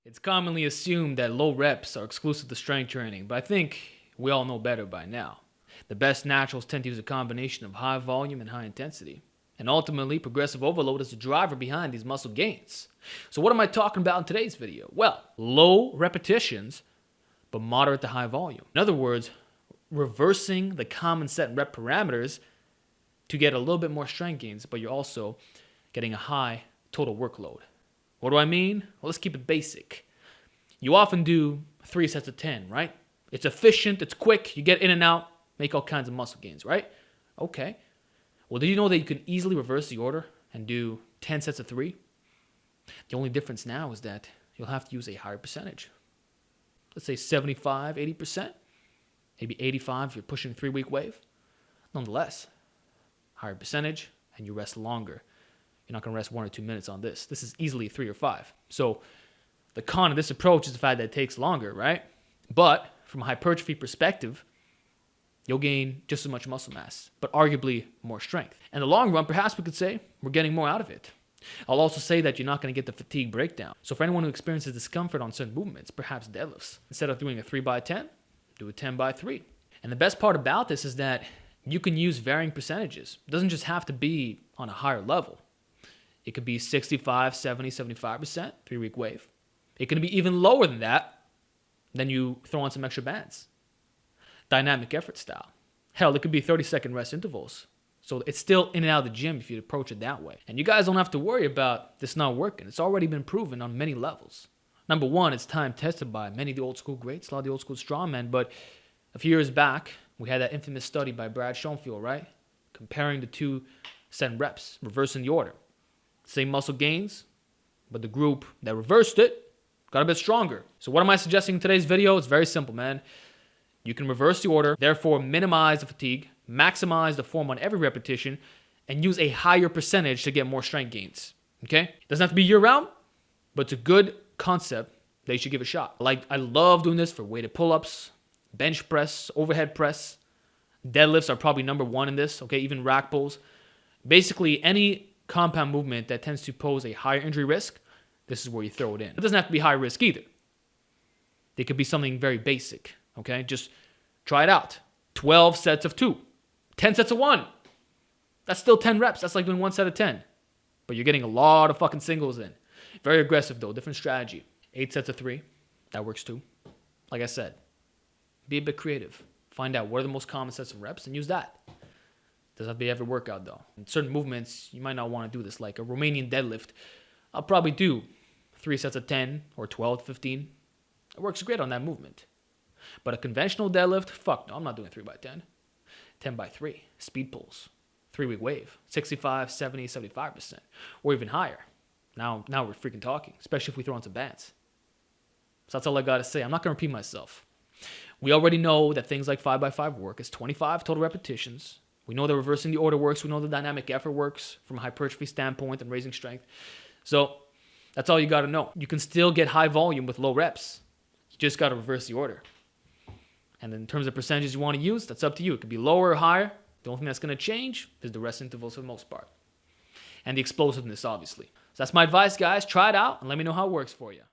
It's commonly assumed that low reps are exclusive to strength training, but I think we all know better by now. The best naturals tend to use a combination of high volume and high intensity. And ultimately, progressive overload is the driver behind these muscle gains. So what am I talking about in today's video? Well, low repetitions, but moderate to high volume. In other words, reversing the common set rep parameters to get a little bit more strength gains, but you're also getting a high total workload. What do I mean? Well, let's keep it basic. You often do 3 sets of 10, right? It's efficient, it's quick, you get in and out, make all kinds of muscle gains, right? Okay. Well, did you know that you can easily reverse the order and do 10 sets of 3? The only difference now is that you'll have to use a higher percentage. Let's say 75, 80%, maybe 85 if you're pushing a 3-week wave. Nonetheless, higher percentage and you rest longer. You're not going to rest 1 or 2 minutes on this. This is easily 3 or 5. So the con of this approach is the fact that it takes longer, right? But from a hypertrophy perspective, you'll gain just as much muscle mass, but arguably more strength. In the long run, perhaps we could say we're getting more out of it. I'll also say that you're not going to get the fatigue breakdown. So for anyone who experiences discomfort on certain movements, perhaps deadlifts, instead of doing a 3x10, do a 10x3. And the best part about this is that you can use varying percentages. It doesn't just have to be on a higher level. It could be 65, 70, 75%, 3-week wave. It can be even lower than that. Then you throw on some extra bands. Dynamic effort style. Hell, it could be 30-second rest intervals. So it's still in and out of the gym if you approach it that way. And you guys don't have to worry about this not working. It's already been proven on many levels. Number one, it's time tested by many of the old school greats, a lot of the old school strongmen. But a few years back, we had that infamous study by Brad Schoenfeld, right? Comparing the 2 set reps, reversing the order. Same muscle gains, but the group that reversed it got a bit stronger. So what am I suggesting in today's video? It's very simple, man. You can reverse the order, therefore minimize the fatigue, maximize the form on every repetition, and use a higher percentage to get more strength gains. Okay? It doesn't have to be year-round, but it's a good concept that you should give a shot. I love doing this for weighted pull-ups, bench press, overhead press. Deadlifts are probably number 1 in this, okay? Even rack pulls. Basically, any compound movement that tends to pose a higher injury risk, this is where you throw it in. It doesn't have to be high risk either. It could be something very basic, okay? Just try it out. 12 sets of 2, 10 sets of 1. That's still 10 reps. That's like doing 1 set of 10. But you're getting a lot of fucking singles in. Very aggressive though, different strategy. 8 sets of 3, that works too. Like I said, be a bit creative. Find out what are the most common sets of reps and use that. Doesn't have to be every workout though. In certain movements, you might not want to do this. Like a Romanian deadlift, I'll probably do 3 sets of 10 or 12 to 15. It works great on that movement. But a conventional deadlift, fuck no, I'm not doing 3x10. 10x3, speed pulls, 3-week wave, 65, 70, 75%, or even higher. Now we're freaking talking, especially if we throw in some bands. So that's all I got to say. I'm not going to repeat myself. We already know that things like 5x5 work. It's 25 total repetitions. We know that reversing the order works. We know the dynamic effort works from a hypertrophy standpoint and raising strength. So that's all you got to know. You can still get high volume with low reps. You just got to reverse the order. And then in terms of percentages you want to use, that's up to you. It could be lower or higher. The only thing that's going to change is the rest intervals for the most part. And the explosiveness, obviously. So that's my advice, guys. Try it out and let me know how it works for you.